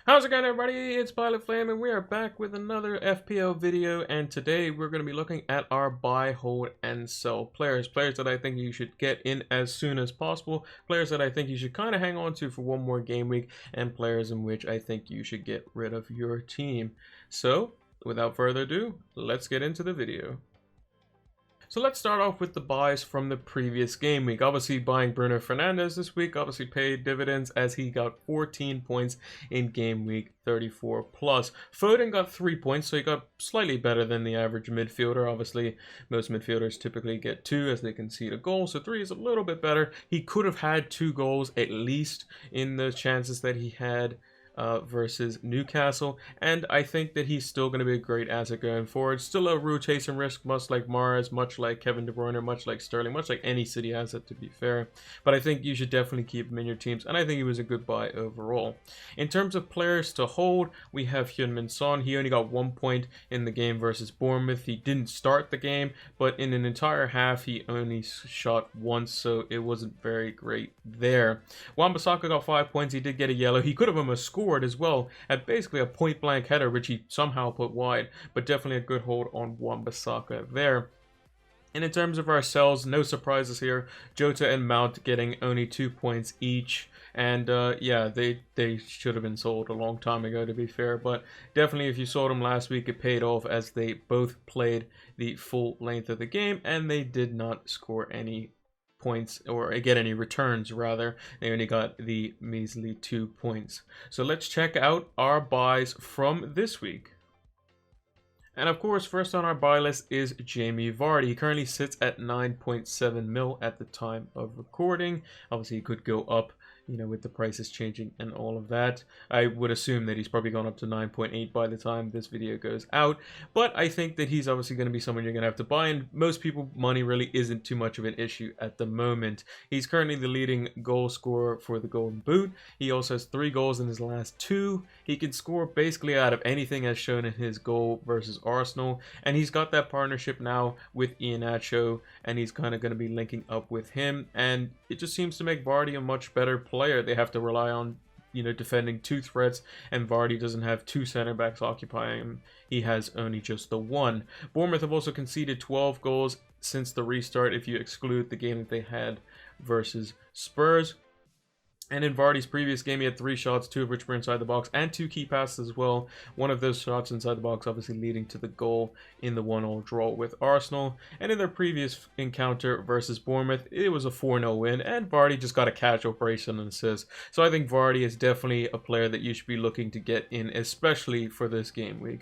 How's it going, everybody? It's Pilot Flame, and we are back with another FPL video. And today we're going to be looking at our buy, hold, and sell players. Players that I think you should get in as soon as possible. Players that I think you should kind of hang on to for one more game week, and players in which I think you should get rid of your team. So, without further ado, let's get into the video. So let's start off with the buys from the previous game week. Obviously, buying Bruno Fernandes this week obviously paid dividends as he got 14 points in game week 34 plus. Foden got 3 points, so he got slightly better than the average midfielder. Obviously, most midfielders typically get 2 as they concede a goal, so 3 is a little bit better. He could have had 2 goals at least in the chances that he had versus Newcastle, and I think that he's still going to be a great asset going forward. Still a rotation risk, much like Mahrez, much like Kevin De Bruyne, much like Sterling, much like any City asset, to be fair. But I think you should definitely keep him in your teams, and I think he was a good buy overall. In terms of players to hold, we have Heung-min Son. He only got 1 point in the game versus Bournemouth. He didn't start the game, but in an entire half, he only shot once, so it wasn't very great there. Wan-Bissaka got 5 points. He did get a yellow. He could have almost scored as well at basically a point-blank header, which he somehow put wide, but definitely a good hold on Wan-Bissaka there. And in terms of our sells, no surprises here. Jota and Mount getting only 2 points each. And yeah, they should have been sold a long time ago, to be fair. But definitely, if you sold them last week, it paid off as they both played the full length of the game and they did not score any points or get any returns. Rather, they only got the measly 2 points. So let's check out our buys from this week. And of course, first on our buy list is Jamie Vardy. He currently sits at 9.7 mil at the time of recording. Obviously, he could go up, you know, with the prices changing and all of that. I would assume that he's probably gone up to 9.8 by the time this video goes out. But I think that he's obviously going to be someone you're going to have to buy, and most people, money really isn't too much of an issue at the moment. He's currently the leading goal scorer for the Golden Boot. He also has 3 goals in his last 2. He can score basically out of anything as shown in his goal versus Arsenal. And he's got that partnership now with Iheanacho, and he's kind of going to be linking up with him. And it just seems to make Vardy a much better player. They have to rely on, you know, defending 2 threats, and Vardy doesn't have 2 center backs occupying him. He has only just the 1. Bournemouth have also conceded 12 goals since the restart, if you exclude the game that they had versus Spurs. And in Vardy's previous game, he had 3 shots, 2 of which were inside the box, and 2 key passes as well. One of those shots inside the box obviously leading to the goal in the 1-1 draw with Arsenal. And in their previous encounter versus Bournemouth, it was a 4-0 win, and Vardy just got a catch operation and assist. So I think Vardy is definitely a player that you should be looking to get in, especially for this game week.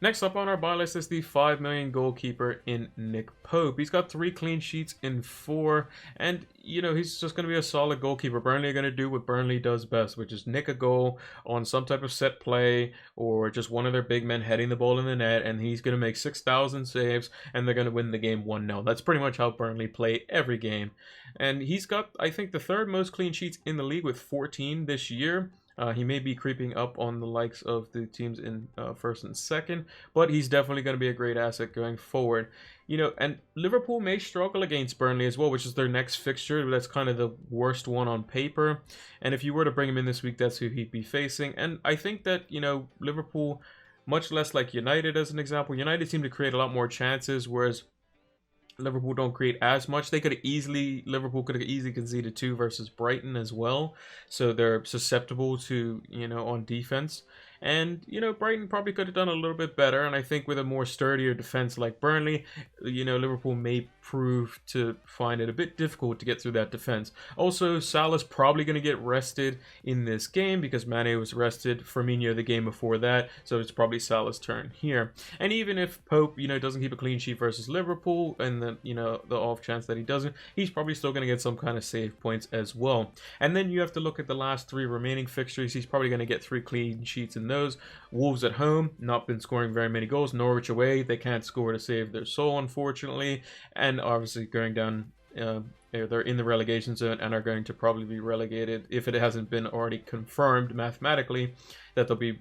Next up on our buy list is the 5 million goalkeeper in Nick Pope. He's got 3 clean sheets in 4, and you know, he's just going to be a solid goalkeeper. Burnley are going to do what Burnley does best, which is nick a goal on some type of set play or just one of their big men heading the ball in the net, and he's going to make 6,000 saves and they're going to win the game 1-0. That's pretty much how Burnley play every game. And he's got, I think, the 3rd most clean sheets in the league with 14 this year. He may be creeping up on the likes of the teams in 1st and 2nd, but he's definitely going to be a great asset going forward. You know, and Liverpool may struggle against Burnley as well, which is their next fixture. That's kind of the worst one on paper. And if you were to bring him in this week, that's who he'd be facing. And I think that, you know, Liverpool, much less like United as an example, United seem to create a lot more chances, whereas Liverpool don't create as much. Liverpool could have easily conceded 2 versus Brighton as well. So they're susceptible to, you know, on defense. And, you know, Brighton probably could have done a little bit better. And I think with a more sturdier defense like Burnley, you know, Liverpool may prove to find it a bit difficult to get through that defense. Also, Salah's probably going to get rested in this game because MANÉ was rested. Firmino the game before that. So it's probably Salah's turn here. And even if Pope, you know, doesn't keep a clean sheet versus Liverpool, and then, you know, the off chance that he doesn't, he's probably still going to get some kind of save points as well. And then you have to look at the last 3 remaining fixtures. He's probably going to get 3 clean sheets in those. Wolves at home, not been scoring very many goals. Norwich away, they can't score to save their soul, unfortunately. And obviously going down, they're in the relegation zone and are going to probably be relegated, if it hasn't been already confirmed mathematically, that they'll be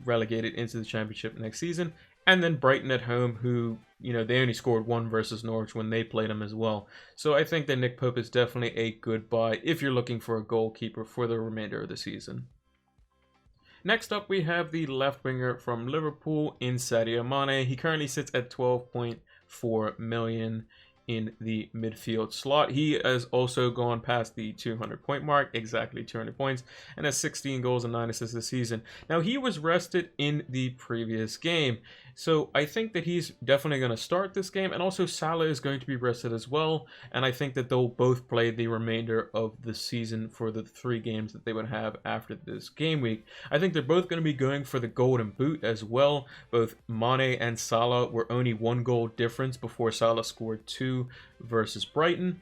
relegated into the championship next season. And then Brighton at home, who, you know, they only scored 1 versus Norwich when they played them as well. So I think that Nick Pope is definitely a good buy if you're looking for a goalkeeper for the remainder of the season. Next up, we have the left winger from Liverpool in Sadio Mane. He currently sits at 12.4 million in the midfield slot. He has also gone past the 200 point mark, exactly 200 points, and has 16 goals and 9 assists this season. Now, he was rested in the previous game, so I think that he's definitely going to start this game, and also Salah is going to be rested as well, and I think that they'll both play the remainder of the season for the 3 games that they would have after this game week. I think they're both going to be going for the golden boot as well. Both Mane and Salah were only 1 goal difference before Salah scored 2 versus Brighton,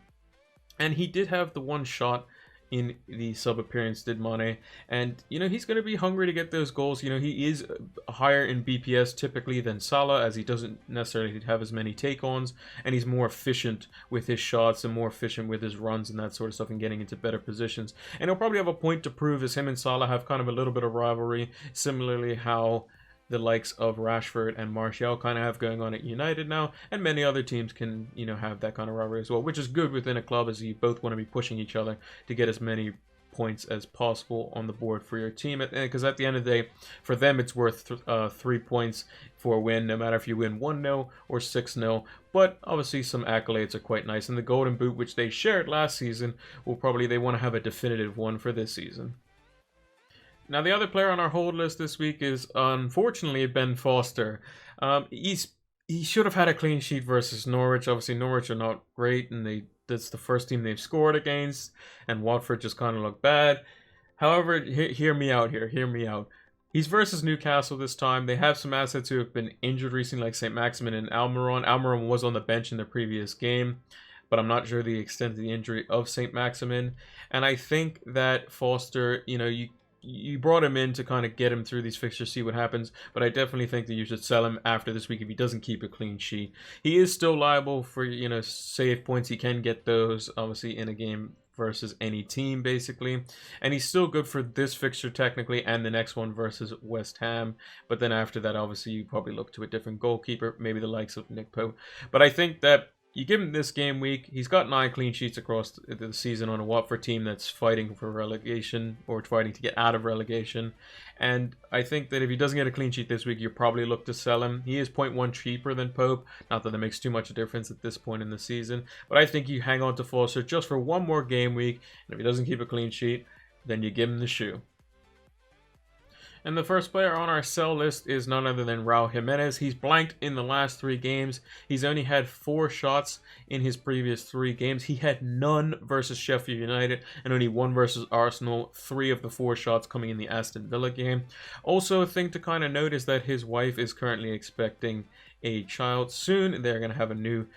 and he did have the 1 shot in the sub appearance, did Mane, and he's going to be hungry to get those goals. He is higher in BPS typically than Salah, as he doesn't necessarily have as many take-ons, and he's more efficient with his shots and more efficient with his runs and that sort of stuff, and getting into better positions. And he'll probably have a point to prove, as him and Salah have kind of a little bit of rivalry, similarly how the likes of Rashford and Martial kind of have going on at United now, and many other teams can, have that kind of rivalry as well, which is good within a club, as you both want to be pushing each other to get as many points as possible on the board for your team, because at the end of the day, for them, it's worth 3 points for a win, no matter if you win 1-0 or 6-0. But obviously some accolades are quite nice, and the golden boot, which they shared last season, they want to have a definitive one for this season. Now, the other player on our hold list this week is, unfortunately, Ben Foster. He should have had a clean sheet versus Norwich. Obviously, Norwich are not great, and that's the first team they've scored against, and Watford just kind of look bad. However, hear me out here. Hear me out. He's versus Newcastle this time. They have some assets who have been injured recently, like St. Maximin and Almiron. Almiron was on the bench in the previous game, but I'm not sure the extent of the injury of St. Maximin. And I think that Foster, you brought him in to kind of get him through these fixtures, see what happens, but I definitely think that you should sell him after this week if he doesn't keep a clean sheet. He is still liable for, save points. He can get those, obviously, in a game versus any team, basically. And he's still good for this fixture, technically, and the next one versus West Ham. But then after that, obviously, you probably look to a different goalkeeper, maybe the likes of Nick Pope. But I think that you give him this game week. He's got 9 clean sheets across the season on a Watford team that's fighting for relegation, or fighting to get out of relegation. And I think that if he doesn't get a clean sheet this week, you probably look to sell him. He is 0.1 cheaper than Pope. Not that it makes too much of a difference at this point in the season. But I think you hang on to Foster just for 1 more game week. And if he doesn't keep a clean sheet, then you give him the shoe. And the first player on our sell list is none other than Raul Jimenez. He's blanked in the last 3 games. He's only had 4 shots in his previous 3 games. He had none versus Sheffield United and only 1 versus Arsenal. 3 of the 4 shots coming in the Aston Villa game. Also, a thing to kind of note is that his wife is currently expecting a child soon. They're going to have a new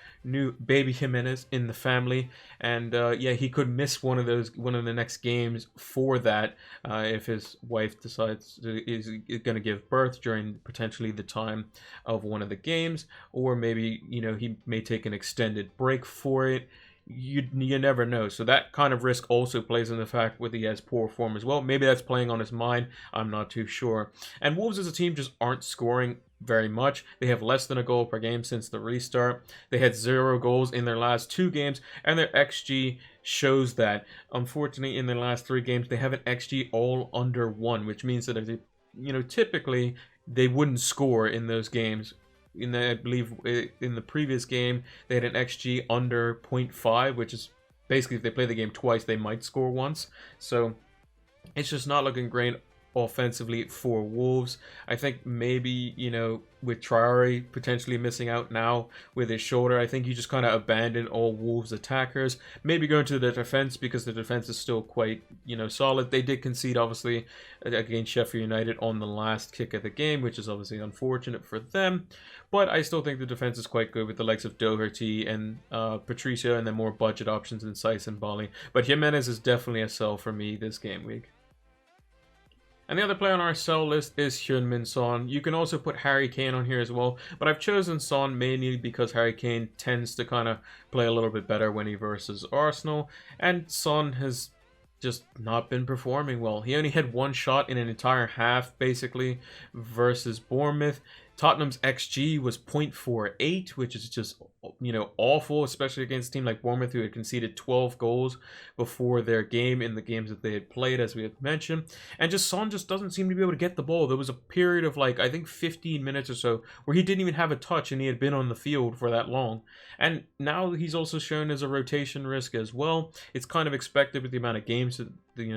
baby Jimenez in the family, and yeah, he could miss one of the next games for that if his wife decides is going to give birth during potentially the time of one of the games, or maybe he may take an extended break for it. You never know. So that kind of risk also plays in the fact that he has poor form as well. Maybe that's playing on his mind. I'm not too sure. And Wolves as a team just aren't scoring very much. They have less than a goal per game since the restart. They had 0 goals in their last 2 games, and their XG shows that. Unfortunately, in their last 3 games, they have an XG all under 1, which means that if they, typically they wouldn't score in those games. I believe in the previous game, they had an XG under 0.5, which is basically if they play the game twice, they might score once. So it's just not looking great offensively for Wolves. I think maybe, with Traore potentially missing out now with his shoulder, I think you just kind of abandon all Wolves attackers. Maybe go into the defense, because the defense is still quite, solid. They did concede, obviously, against Sheffield United on the last kick of the game, which is obviously unfortunate for them. But I still think the defense is quite good with the likes of Doherty and Patricio, and then more budget options in Saiss and Bali. But Jimenez is definitely a sell for me this game week. And the other player on our sell list is Heung-min Son. You can also put Harry Kane on here as well, but I've chosen Son mainly because Harry Kane tends to kind of play a little bit better when he versus Arsenal, and Son has just not been performing well. He only had 1 shot in an entire half, basically, versus Bournemouth. Tottenham's XG was 0.48, which is just awful, especially against a team like Bournemouth, who had conceded 12 goals before their game in the games that they had played, as we had mentioned. And just Son just doesn't seem to be able to get the ball. There was a period of like, I think 15 minutes or so where he didn't even have a touch and he had been on the field for that long. And now he's also shown as a rotation risk as well. It's kind of expected with the amount of games that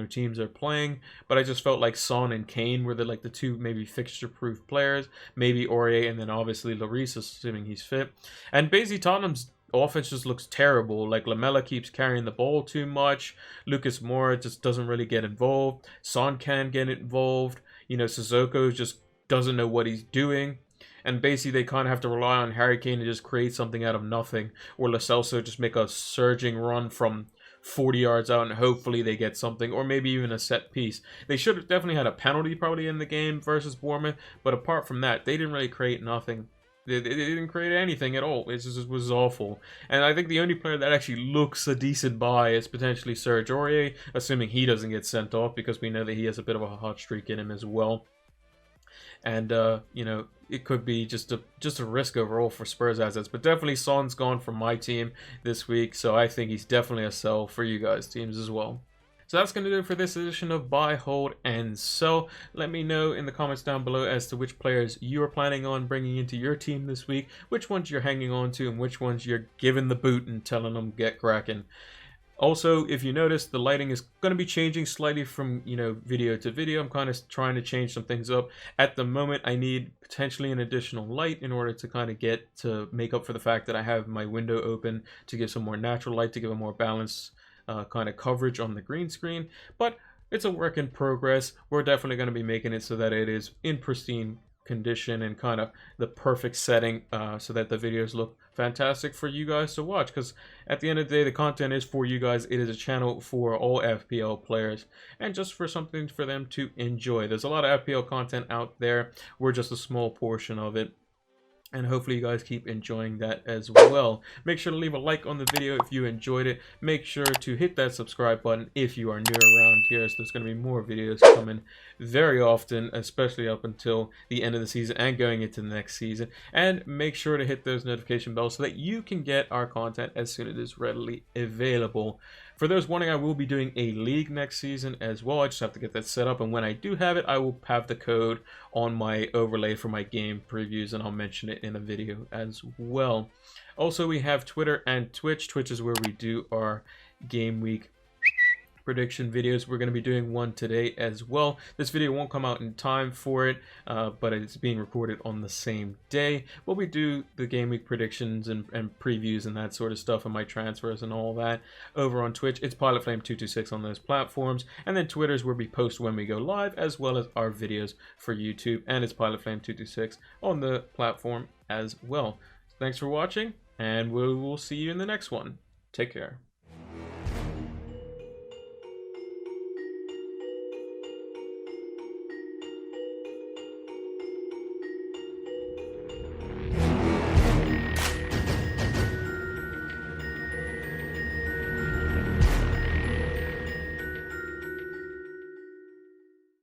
teams are playing, but I just felt like Son and Kane were the two maybe fixture-proof players, maybe Aurier, and then obviously Lloris, assuming he's fit. And basically Tottenham's offense just looks terrible. Like Lamela keeps carrying the ball too much. Lucas Moura just doesn't really get involved. Son can get involved. Sissoko just doesn't know what he's doing. And basically they kind of have to rely on Harry Kane to just create something out of nothing, or Lo Celso just make a surging run from 40 yards out and hopefully they get something, or maybe even a set piece. They should have definitely had a penalty probably in the game versus Bournemouth, but apart from that, they didn't really create nothing. They didn't create anything at all. It just was awful. And I think the only player that actually looks a decent buy is potentially Serge Aurier, assuming he doesn't get sent off, because we know that he has a bit of a hot streak in him as well. And it could be just a risk overall for Spurs assets. But definitely Son's gone from my team this week, so I think he's definitely a sell for you guys' teams as well. So that's going to do it for this edition of Buy, Hold, and Sell. Let me know in the comments down below as to which players you are planning on bringing into your team this week, which ones you're hanging on to, and which ones you're giving the boot and telling them get cracking. Also, if you notice, the lighting is going to be changing slightly from, video to video. I'm kind of trying to change some things up. At the moment, I need potentially an additional light in order to kind of make up for the fact that I have my window open to give some more natural light, to give a more balanced kind of coverage on the green screen. But it's a work in progress. We're definitely going to be making it so that it is in pristine condition and kind of the perfect setting, so that the videos look fantastic for you guys to watch, because at the end of the day, the content is for you guys. It is a channel for all FPL players and just for something for them to enjoy. There's a lot of FPL content out there. We're just a small portion of it, and hopefully you guys keep enjoying that as well. Make sure to leave a like on the video if you enjoyed it. Make sure to hit that subscribe button if you are new around here, so there's going to be more videos coming very often, especially up until the end of the season and going into the next season. And make sure to hit those notification bells so that you can get our content as soon as it is readily available. For those wondering, I will be doing a league next season as well. I just have to get that set up, and when I do have it, I will have the code on my overlay for my game previews, and I'll mention it in a video as well. Also, we have Twitter and Twitch. Twitch is where we do our game week prediction videos. We're going to be doing one today as well. This video won't come out in time for it, but it's being recorded on the same day. Where we do the game week predictions and previews and that sort of stuff, and my transfers and all that over on Twitch. It's PilotFlame226 on those platforms, and then Twitter is where we post when we go live, as well as our videos for YouTube, and it's PilotFlame226 on the platform as well. Thanks for watching, and we will see you in the next one. Take care.